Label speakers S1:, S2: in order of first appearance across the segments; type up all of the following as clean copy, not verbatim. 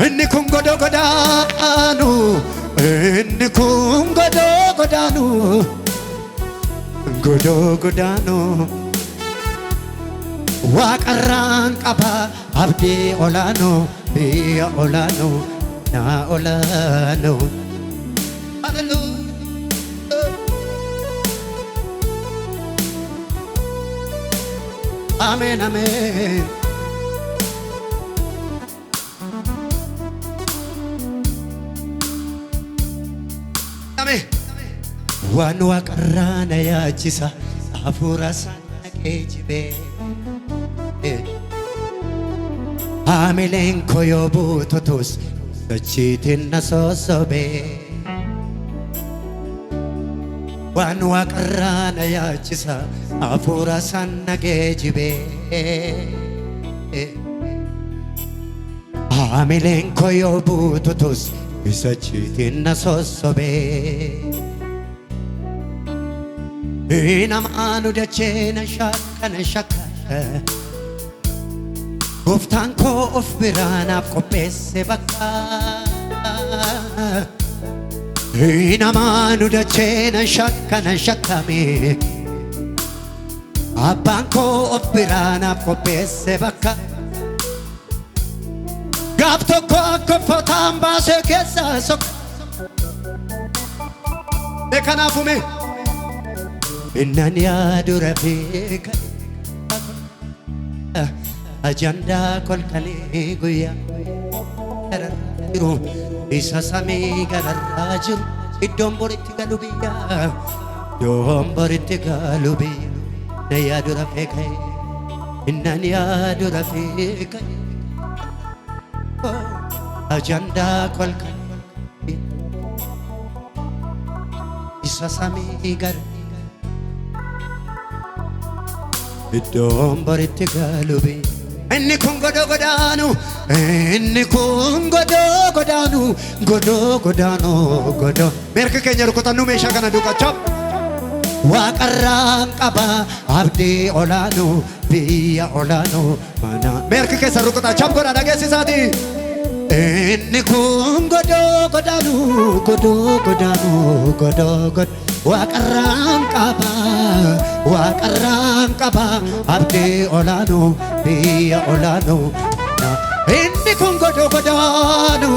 S1: inni kun godoo godaanu inni kun godoo godaanu godoo godaanu waaqarraan qaba abdii olaanu biyya olaanu na olaanu amen amen amen waan waaqarraa na yaachisa hafuura sana geejjibee haamileen koo yoo buututus sochiitiin na sossobee waan waaqarraa na yaachisa hafuura sana geejjibee haamileen koo yoo buututus sochiitiin na sossobee namaan dachee na shakka Gooftaan koo of biraanaaf qopheesse bakka namaan dachee na shakkame Abbaan koo of biraanaaf qopheesse bakka gaaf tokko akka uffataan baasee keessaa sokka kanaafuu innan yaadu rafee ajandaa kolkalee guyyaa jiru isa samii gararraa jiru iddoon boritti galu biyyaa iddoon boritti galu biyya na yaadu rafee ka'e innan yaadu rafee ka'e ajandaa kolkalee isa samii gararraa iddoon boritti galu biyya inni kun godoo godaanu inni kun godoo godaanu godoo godaanu godoo meerka keenya rukutannu meeshaa kana duqachaa waaqarraan qaba abdii olaanu biyya olaanu mana meerka keessa rukutachaa godha dhageessisaati inni kun godoo godaanu godoo godaanu godoo godoo waaqarraan qaba abdii olaanu biyya olaanu inni kun godoo godaanu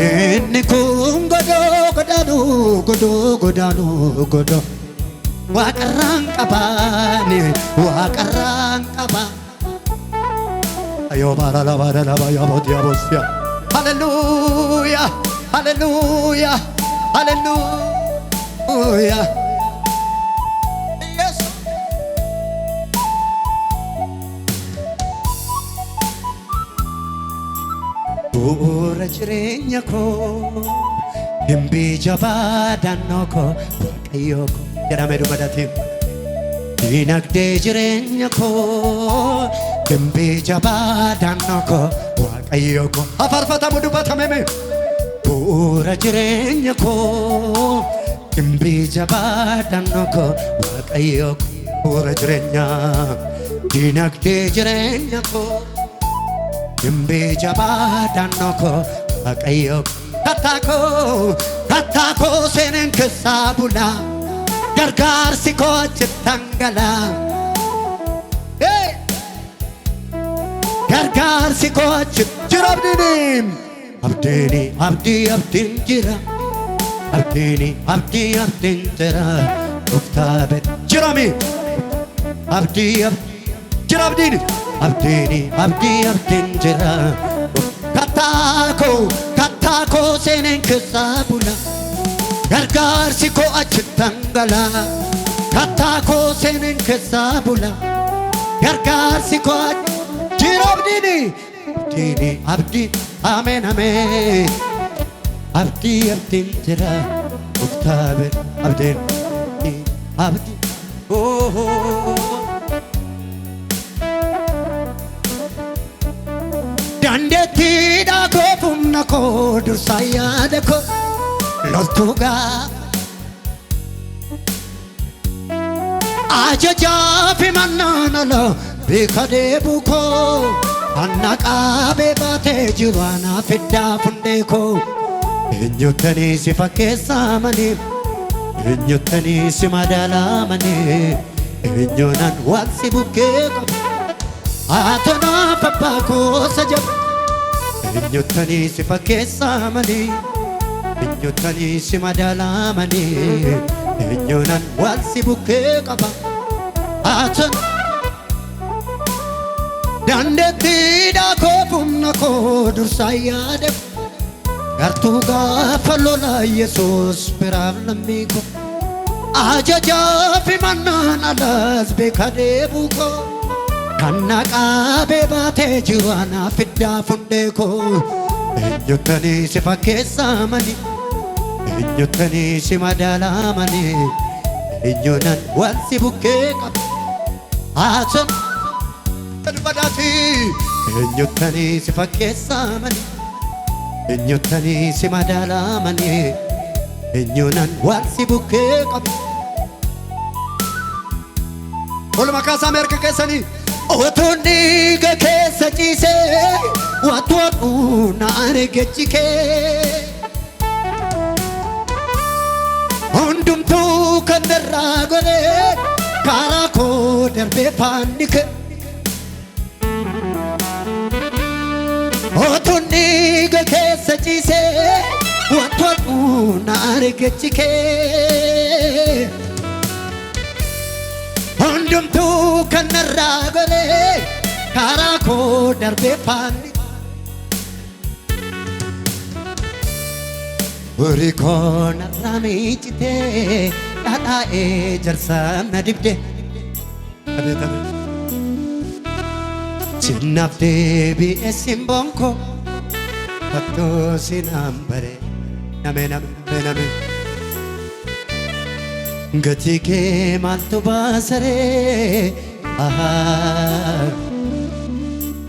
S1: inni kun godoo godaanu godoo godaanu godoo waaqarraan qaba ayo bara la ya botia hallelujah hallelujah hallelujah bu'uura jireenya koo dimbii jabaa dannoo koo waaqayyoo koo jedhame dubbatatiin dinagdee jireenya koo dimbii jabaa dannoo koo waaqayyoo koo afarfatamu dubbatameme bu'uura jireenya koo dimbii jabaa dannoo koo waaqayyoo koo bu'uura jireenyaa dinagdee jireenya koo dimbii jabaa dannoo koo waaqayyoo kattaa koo seeneen keessaa bulaa gargaarsi koo achitti dhangalaa gargaarsi koo achitti jira abdiin jira abdiin jira gooftaa bet jirami abdiin jira kattaa koo seeneen keessaa bulaa gargaarsi koo achitti dhangalaa kattaa koo seeneen keessaa bulaa gargaarsi koo jira abdiin amen amen abdiin jira gooftaa bet abdiin dandeettiidha koo humna koo dursaa yaada koo loltuugaa ajajaa fi mannaan ala beeka deebuu koo Annaqabe baate jiru anaaf iddaa fundee koo eenyuttanii si fakkeessamanii eenyuttanii si madaalamanii eenyuunan waan si bukkee qabu atonaaf abbaa koo sajab eenyuttanii si fakkeessamanii eenyuttanii si madaalamanii eenyuunan waan si bukkee qaba aton dandeettiidhaa koo humna koo dursaa yaade gartuu gaafa lola Yesuus biraaf lammii koo ajajaa fi mannaan alas beeka deebuu koo kan naqaabee baatee jiru anaaf iddaa fundee koo eenyuttanii si fakkeessamanii eenyuttanii si madaalamanii eenyuunan waan si bukkee qabu aton badati eenyuttanii si fakkeessamanii eenyuttanii si madaalamanii eenyuunan waan si bukkee qabu walumaa kaasaa meerka keessanii otuun dhiiga keessa ciisee watwadhuu na areegechikee hundumtuu kan irraa godhee karaa koo darbee paannike otuun dhiiga keessa ciisee watwadhuu na areegechikee hundumtuu kan irraa godhee karaa koo darbee paannike Uri koon irraa miicitee dhadhaa'ee jarsaan na dibde sinnaaf deebi'e simboon koo fattoo sinaan bare name gatii kee maaltu baasaree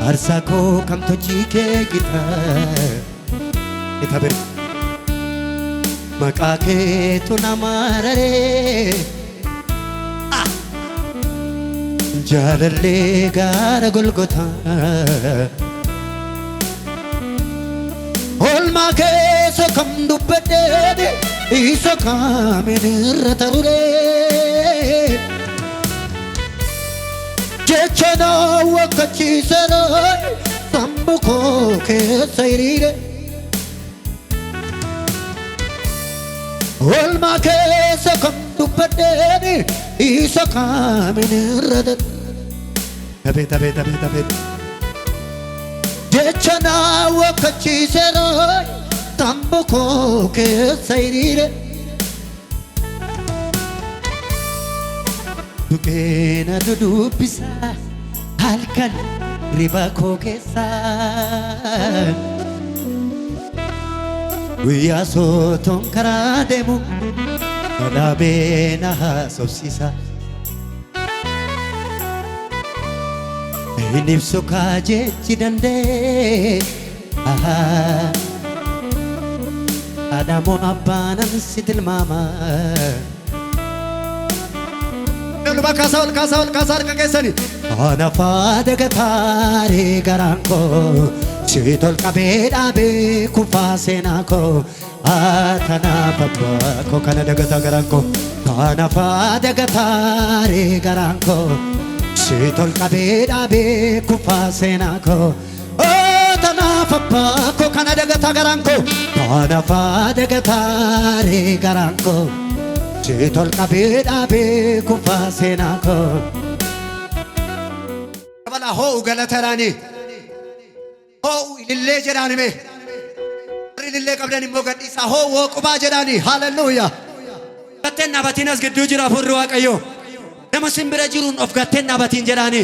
S1: aarsaa koo kamtu hojii kee gita bire maqaa keetu nama raree jaalallee gaara Golgotaa oolmaa keessa kam dubbadhee isa kaamin irra taruree jecha na wakkachiisanaa sammuu koo keessa hiriire oolmaa keessa kam dubbadhee isa kaamin irra taruree jecha na wakkachiisanaa sammuu koo keessa hiriire dukeena dudubbisa halkan riba koo keessa guyyaa sootoon karaa deemu dhadhaabee na haasofsiisa hin ibsu kaa jechi dandee Adamoo abbaanan si tilmaama luba kaasaa ol kaasaa harka keessanii ana faada gataaree garaan koo si tol qabee dhaabee kufaa seenaa koo atanaaf abbaa koo kana dagataa garaan koo ana faada gataaree garaan koo si tol qabee dhaabee kufaa seenaa koo atanaaf abbaa koo kana dagataa garaan koo ana faada gataaree garaan koo si tol qabee dhaabee kufaa seenaa koo bala hoo galataraanii hoo ilillee jedhaani mee ilillee qabdan immoo gadhiisaa hoo wooqubaa jedhaani haleluuyaa gatteen dhaabatiin as gidduu jira furri waaqayyo nama simbira jiruun of gatteen dhaabatiin jedhaani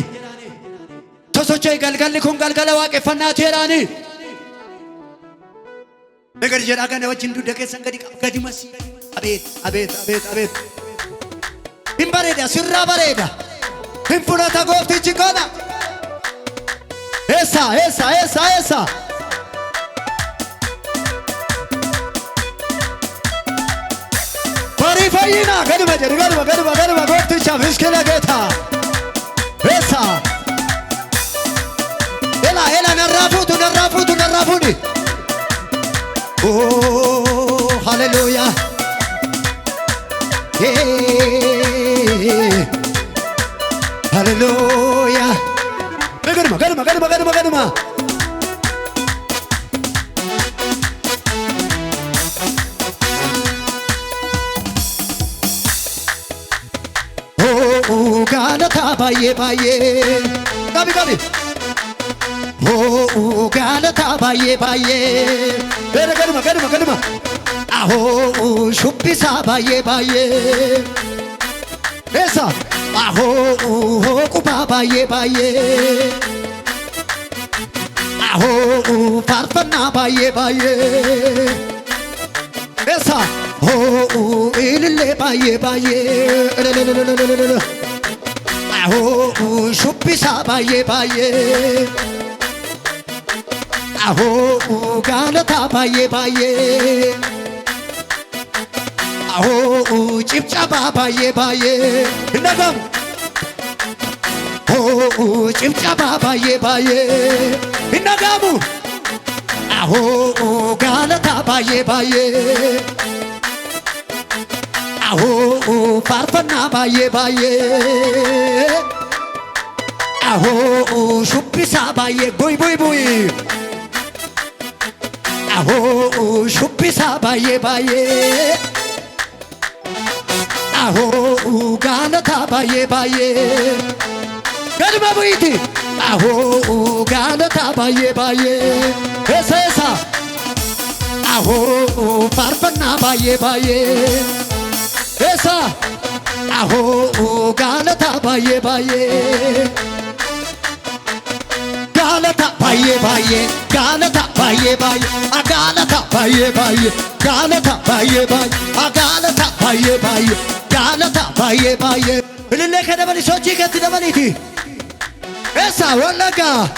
S1: tosochee galgalli kun galgala waaqeffannaati jedhaani Negar jedhaa kana wajjin dugda keessan gadi masii abeet hin bareeda sirraa bareeda hin fudhata gooftichi kana eessa barii fayyinaa gaduma jedhu gaduma gooftichaaf iskila geeta eessa Ela narrafuni. Oh, hallelujah. Hey, hallelujah. Garma. Oh, galata baye. Gabi. Oh, galata baye. Garma. Aho, shubbisa baye. Esa. Aho, kuba baye. Aho, parpana baye. Esa. Oh, ilile baye. Aho, shubbisa baye. Aho, galata baye. Aho, chipchaba baye. Nagam. Oh, chipchaba baye. Nagamu. Aho, galata baye. Aho, parpana baye. Aho, shubbisa baye. Boy. Aho, shubbisa baye. Aho, galata baye. Garba buiti. Aho, galata baye. Esa. Aho, parpana baye. Esa. Aho, galata baye. Galata baye. Galata baye. Galata baye. Galata baye. Ilille kadabali sochi katidabali. Esa wallaga.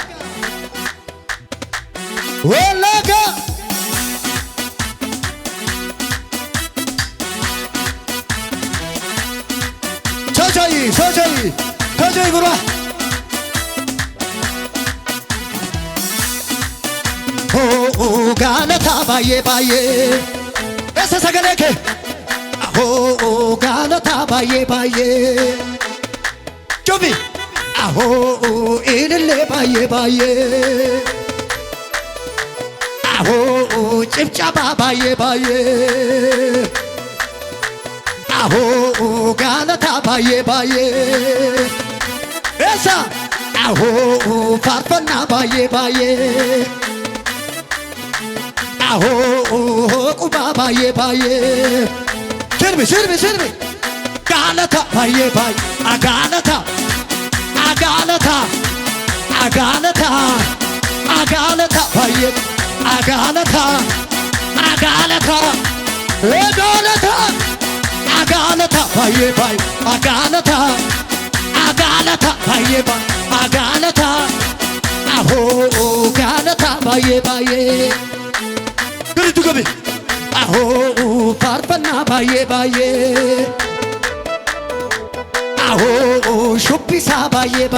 S1: Sochoyi gurwa. Oh, galata baye. Esa sagaleke. Oh, galata baye. Jobi. Aho, ilile baye. Aho, chipchaba baye. Aho, galata baye. Esa. Aho, parpana baye. Aho, kuba baye. Sirbi. Galata baye. Agalata baye. Agalata baye. Agalata. Aho, galata baye. Gari tu gabi. Aho, parpana baye. Aho, shubbisa baye.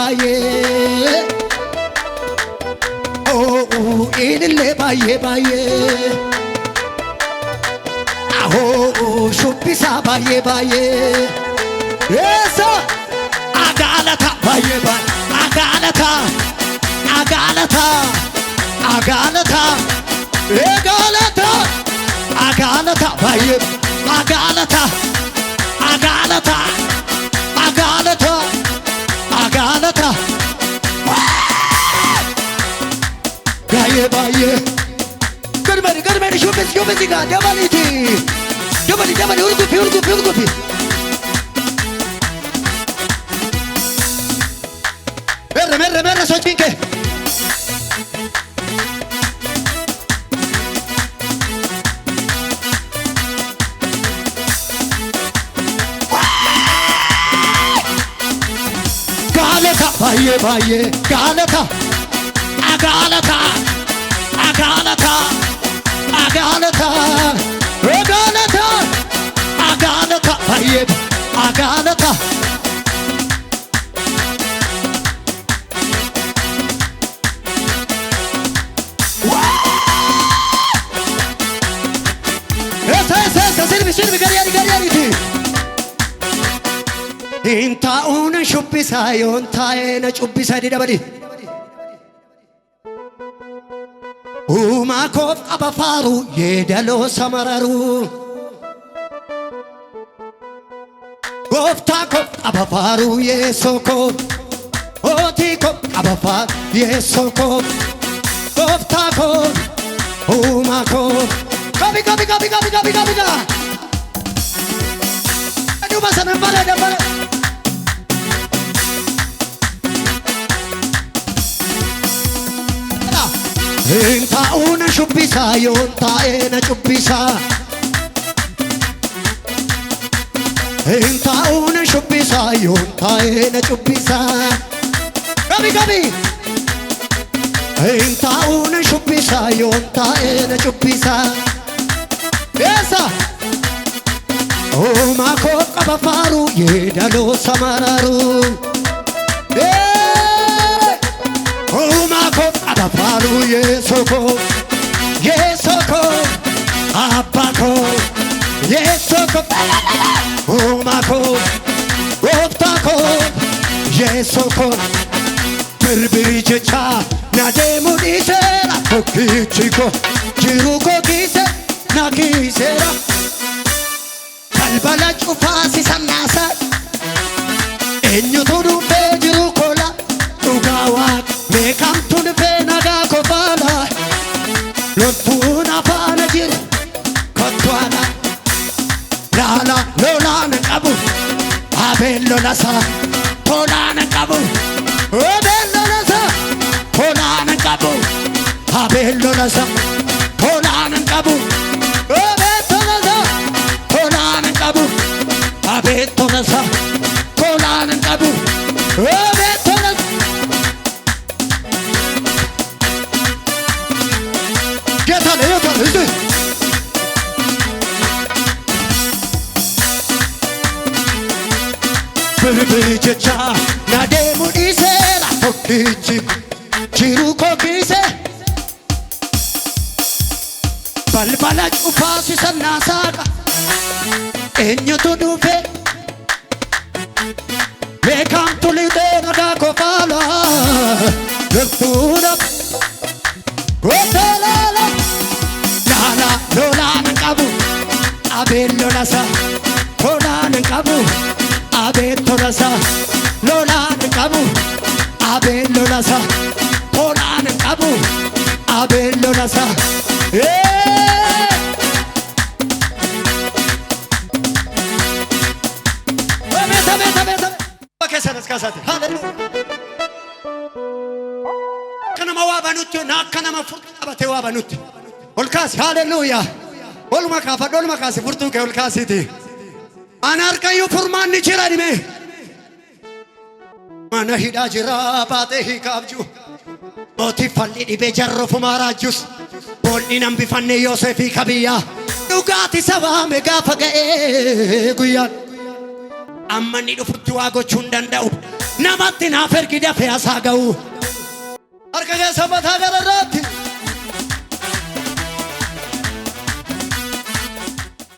S1: Oh, ilile baye. Aho, shubbisa baye. Esa. Agalata baye. Agalata. baye. Agalata. Baye. Garbari, şubesi ga, Jabaliti. Jabali, Urgupi. Merre, soy pinke. Baye, Galata, Agalata, baye, Agalata. sirbi gariyaati Intaa'uun shubbisaa yoon taa'ee na cubbisa didabadi Uumaa koof qaba faaru yeedaloo samararu Gooftaa koof qaba faaru yeessoo koof Ootii koof qaba faaru yeessoo koof Gooftaa koof uumaa koof Gabi Aduh sana bare Intaa'uun shubbisaa yoon taa'ee na cubbisaa Intaa'uun shubbisaa yoon taa'ee na cubbisaa Gabi Intaa'uun shubbisaa yoon taa'ee na cubbisaa Eessa Uumaa koo qaba faaru yeedaloo samararu Uumaa koo qaba faaru yeessoo koo abbaa koo yeessoo koo Uumaa koo gooftaa koo yeessoo koo Birbiri jechaa na deemu dhiiseera tokkichi koo jiru koo kiise na kiiseera Balbala cufaa si sannaasa eenyutu dhufee jiru kola dhugaa waaqa beekamtu dhufee nagaa kofaala loltuun afaana jiru kottuana laala lolaan qabu abeen lolasa tolaan qabu abeen lolasa tolaan qabu abeen lolasa tolaan qabu Abettonasa, kolaan qabu, abettonas. Getale. Birbiri jechaa na deemu dhiiseera tokkichi jiru koo kiise. Balbala cufaa si sannaasaadha. Eenyutu dhufe beekamtu lixee nagaa kofaala loltuudha gootalaala laala lolaan qabu abeen lolasa tolaan qabu abeen tolasa lolaan qabu abeen lolasa tolaan qabu abeen lolasa Kanama waabanutti kanama furtuu qabatee waabanutti ol kaasi haleluuyaa olma kaafadhu olma kaasi furtuu kee ol kaasiiti ana harkayyuu furmaanni jira dhime mana hidhaa jira baatee hiikaabju mootii falli dhibee jarrofumaa raajjus boolli nan bifannee Yoosefii kabiyyaa dhugaati sabaame gaafa ga'ee guyyaan amma ni dhufutti waa gochuun danda'u namatti naaf ergi dafee asaa ga'u harka keessa mataa gararraatti